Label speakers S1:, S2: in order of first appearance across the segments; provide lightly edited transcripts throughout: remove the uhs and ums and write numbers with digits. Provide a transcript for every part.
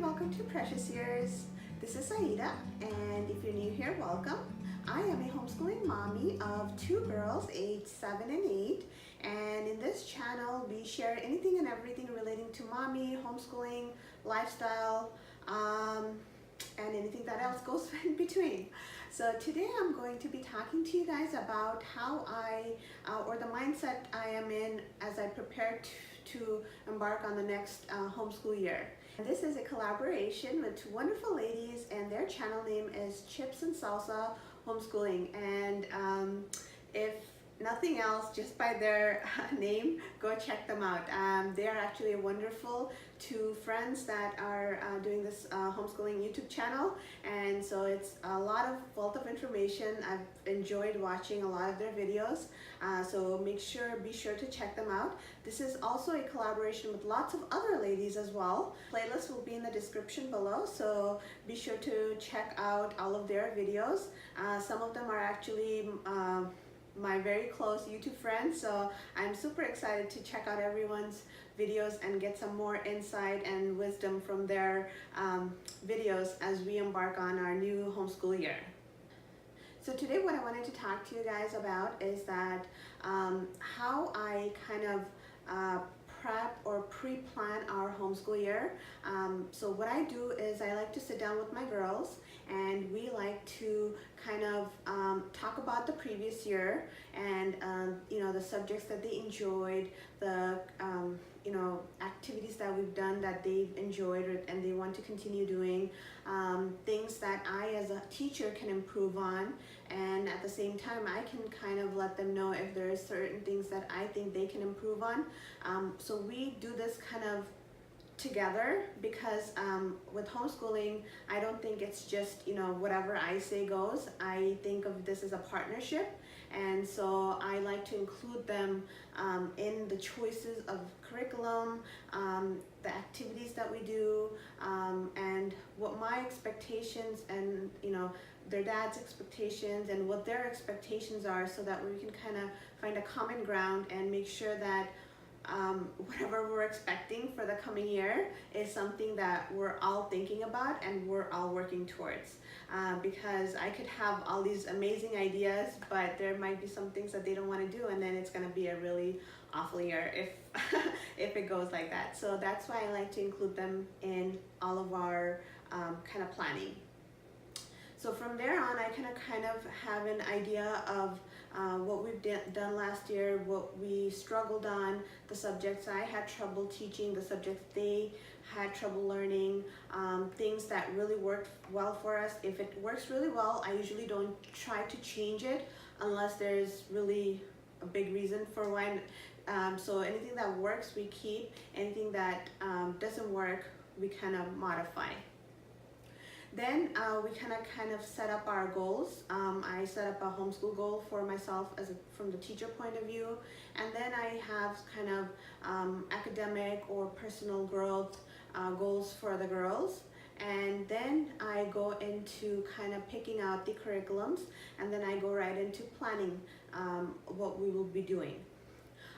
S1: welcome to Precious Years. This is Aida, and if you're new here, welcome. I am a homeschooling mommy of two girls aged 7 and 8, and in this channel we share anything and everything relating to mommy, homeschooling, lifestyle, and anything that else goes in between. So today I'm going to be talking to you guys about how or the mindset I am in as I prepare to embark on the next homeschool year. And this is a collaboration with two wonderful ladies, and their channel name is Chips and Salsa Homeschooling. And if nothing else, just by their name, go check them out. They are actually wonderful two friends that are doing this homeschooling YouTube channel, and so it's a lot of wealth of information. I've enjoyed watching a lot of their videos, so be sure to check them out. This is also a collaboration with lots of other ladies as well. Playlist will be in the description below, so be sure to check out all of their videos. Some of them are actually my very close YouTube friends, so I'm super excited to check out everyone's videos and get some more insight and wisdom from their videos as we embark on our new homeschool year. So today what I wanted to talk to you guys about is that how I kind of prep or pre-plan our homeschool year. So what I do is I like to sit down with my girls, and we like to kind of talk about the previous year and the subjects that they enjoyed, the activities that we've done that they've enjoyed and they want to continue doing, things that I as a teacher can improve on, and at the same time I can kind of let them know if there are certain things that I think they can improve on. So we do this kind of together, because with homeschooling, I don't think it's just whatever I say goes. I think of this as a partnership, and so I like to include them in the choices of curriculum, the activities that we do, and what my expectations and their dad's expectations and what their expectations are, so that we can kind of find a common ground and make sure that whatever we're expecting for the coming year is something that we're all thinking about and we're all working towards. Because I could have all these amazing ideas, but there might be some things that they don't want to do, and then it's going to be a really awful year if if it goes like that. So that's why I like to include them in all of our kind of planning. So from there on, I kind of have an idea of what we've done last year, what we struggled on, the subjects I had trouble teaching, the subjects they had trouble learning, things that really worked well for us. If it works really well, I usually don't try to change it unless there's really a big reason for when. So anything that works, we keep. Anything that doesn't work, we kind of modify. Then we kind of set up our goals. I set up a homeschool goal for myself from the teacher point of view, and then I have kind of academic or personal growth goals for the girls. And then I go into kind of picking out the curriculums, and then I go right into planning what we will be doing.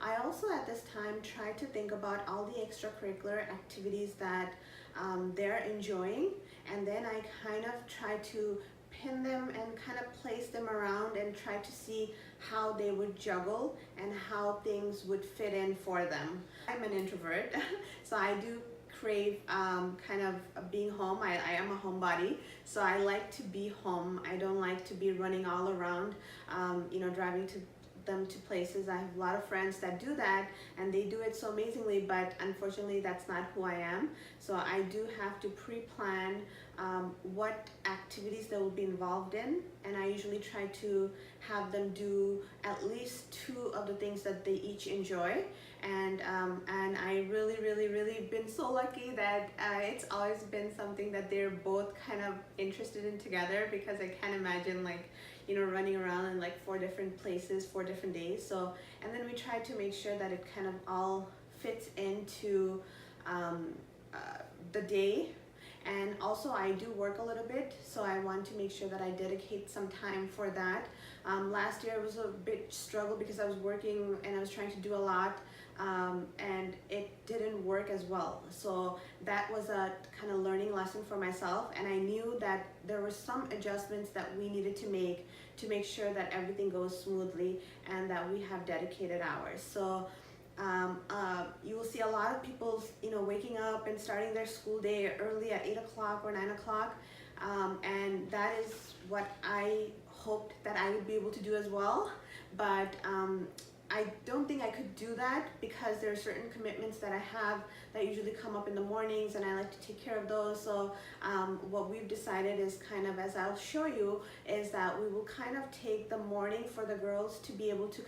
S1: I also at this time try to think about all the extracurricular activities that they're enjoying, and then I kind of try to pin them and kind of place them around and try to see how they would juggle and how things would fit in for them. I'm an introvert, so I do crave kind of being home. I am a homebody, so I like to be home. I don't like to be running all around, driving them to places. I have a lot of friends that do that, and they do it so amazingly, but unfortunately that's not who I am. So I do have to pre-plan what activities they will be involved in, and I usually try to have them do at least 2 of the things that they each enjoy. And I really been so lucky that it's always been something that they're both kind of interested in together, because I can't imagine running around in 4 different places, 4 different days. So, and then we try to make sure that it kind of all fits into the day, And also I do work a little bit, so I want to make sure that I dedicate some time for that. Last year it was a bit struggle because I was working and I was trying to do a lot, and it didn't work as well. So that was a kind of learning lesson for myself, and I knew that there were some adjustments that we needed to make sure that everything goes smoothly and that we have dedicated hours. So you will see a lot of people, waking up and starting their school day early at 8 o'clock or 9 o'clock, and that is what I hoped that I would be able to do as well. But I don't think I could do that because there are certain commitments that I have that usually come up in the mornings, and I like to take care of those. So what we've decided is kind of, as I'll show you, is that we will kind of take the morning for the girls to be able to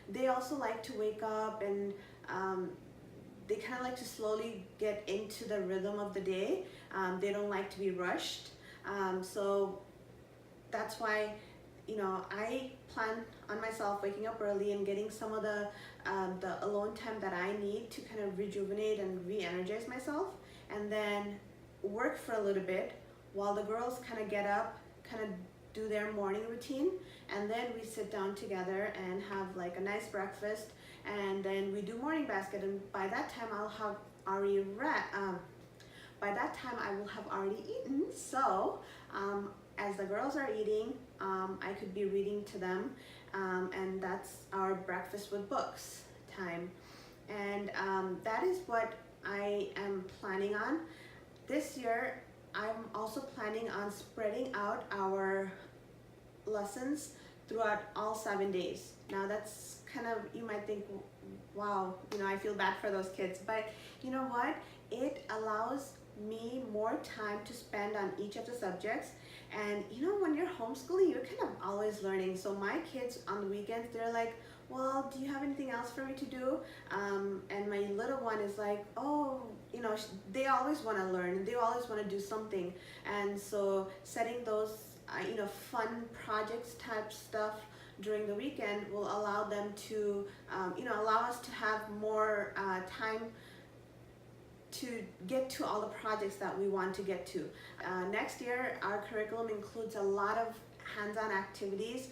S1: they also like to wake up, and they kind of like to slowly get into the rhythm of the day. They don't like to be rushed. So that's why, I plan on myself waking up early and getting some of the alone time that I need to kind of rejuvenate and re-energize myself, and then work for a little bit while the girls kind of get up, kind of do their morning routine, and then we sit down together and have like a nice breakfast, and then we do morning basket, and by that time I'll have already I will have already eaten. So as the girls are eating, I could be reading to them, and that's our breakfast with books time. And that is what I am planning on. This year, I'm also planning on spreading out our lessons throughout all 7 days. Now that's kind of, you might think, wow, I feel bad for those kids, but you know what? It allows me more time to spend on each of the subjects. And when you're homeschooling, you're kind of always learning. So my kids on the weekends, they're like, well, do you have anything else for me to do? And my little one is like, oh, they always want to learn. They always want to do something. And so setting those, fun projects type stuff during the weekend will allow them to, allow us to have more time to get to all the projects that we want to get to. Next year, our curriculum includes a lot of hands-on activities.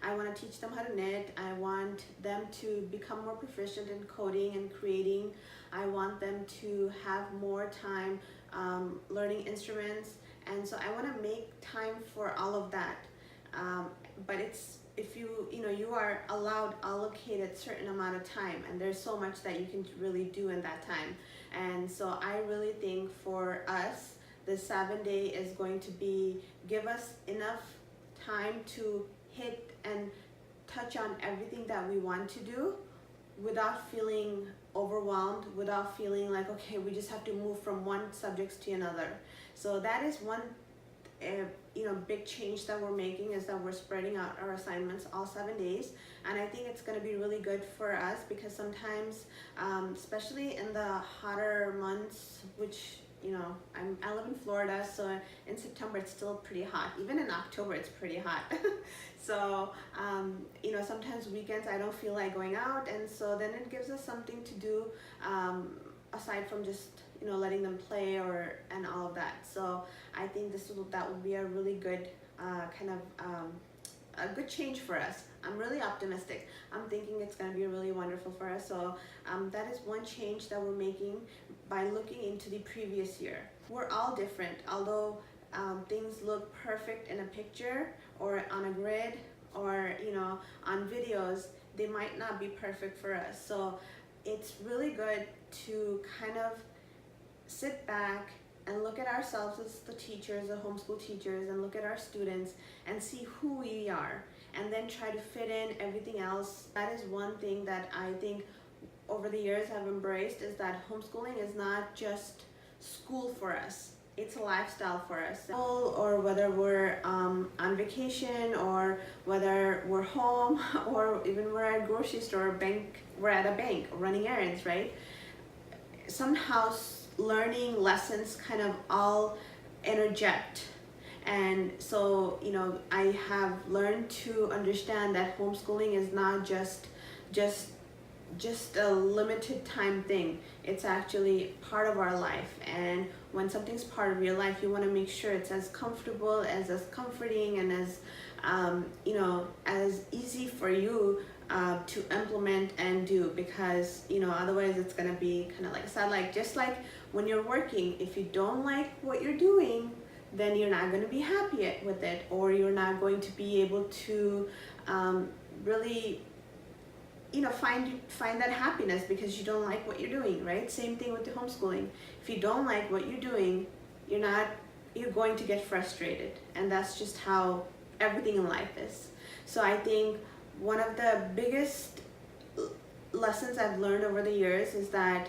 S1: I want to teach them how to knit. I want them to become more proficient in coding and creating. I want them to have more time learning instruments. And so I want to make time for all of that. But if you are allocated certain amount of time, and there's so much that you can really do in that time. And so I really think for us, the 7-day is going to give us enough time to hit and touch on everything that we want to do without feeling overwhelmed, without feeling like, okay, we just have to move from one subject to another. So that is one big change that we're making, is that we're spreading out our assignments all 7 days. And I think it's going to be really good for us, because sometimes, especially in the hotter months, which I live in Florida, so in September it's still pretty hot. Even in October it's pretty hot. So sometimes weekends I don't feel like going out, and so then it gives us something to do aside from just letting them play and all of that. So I think that will be a really good a good change for us. I'm really optimistic. I'm thinking it's going to be really wonderful for us. So that is one change that we're making by looking into the previous year. We're all different, although things look perfect in a picture or on a grid or on videos, they might not be perfect for us. So it's really good to kind of sit back and look at ourselves as the teachers, the homeschool teachers, and look at our students and see who we are, and then try to fit in everything else. That is one thing that I think over the years I've embraced, is that homeschooling is not just school for us. It's a lifestyle for us. Or whether we're on vacation, or whether we're home, or even we're at a grocery store, or we're at a bank running errands, right? Somehow learning lessons kind of all interject. And so I have learned to understand that homeschooling is not just just a limited time thing. It's actually part of our life, and when something's part of your life, you want to make sure it's as comfortable, as comforting, and as you know, as easy for you to implement and do, because you know, otherwise it's gonna be kind of like sad. Like, just like when you're working, if you don't like what you're doing, then you're not going to be happy with it, or you're not going to be able to really, you know, find that happiness because you don't like what you're doing, right? Same thing with the homeschooling. If you don't like what you're doing, you're going to get frustrated, and that's just how everything in life is. So I think one of the biggest lessons I've learned over the years is that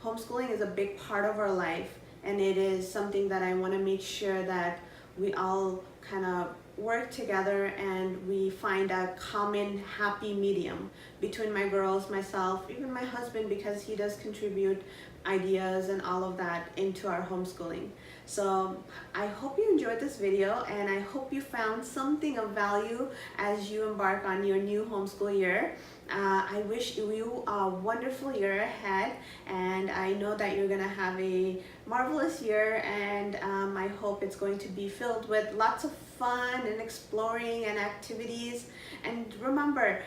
S1: homeschooling is a big part of our life, and it is something that I want to make sure that we all kind of work together and we find a common happy medium between my girls, myself, even my husband, because he does contribute ideas and all of that into our homeschooling. So I hope you enjoyed this video, and I hope you found something of value as you embark on your new homeschool year. I wish you a wonderful year ahead, and I know that you're gonna have a marvelous year, and I hope it's going to be filled with lots of fun and exploring and activities. And remember,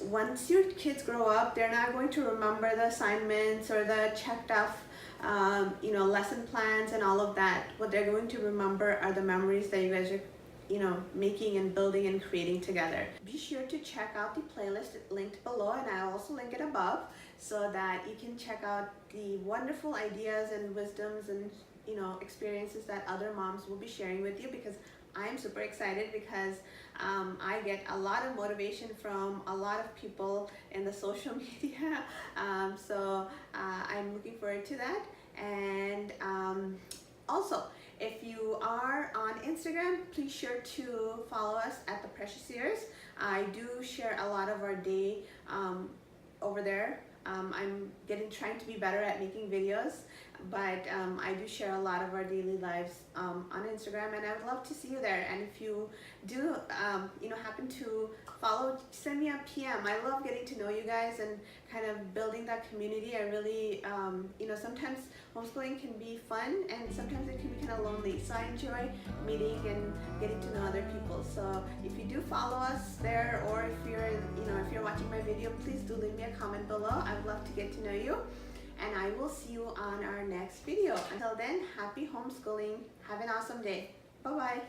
S1: once your kids grow up, they're not going to remember the assignments or the checked off you know, lesson plans and all of that. What they're going to remember are the memories that you guys are, you know, making and building and creating together. Be sure to check out the playlist linked below, and I'll also link it above, so that you can check out the wonderful ideas and wisdoms and, you know, experiences that other moms will be sharing with you, because I'm super excited, because I get a lot of motivation from a lot of people in the social media. So I'm looking forward to that. And also, if you are on Instagram, please sure to follow us at The Precious Years. I do share a lot of our day over there. I'm trying to be better at making videos, but I do share a lot of our daily lives on Instagram, and I would love to see you there. And if you do, you know, happen to follow, send me a PM. I love getting to know you guys and kind of building that community. I really, you know, sometimes homeschooling can be fun, and sometimes it can be kind of lonely. So I enjoy meeting and getting to know other people. So if you do follow us there, or if you're, you know, if you're watching my video, please do leave me a comment below. I'd love to get to know you, and I will see you on our next video. Until then, happy homeschooling. Have an awesome day. Bye-bye.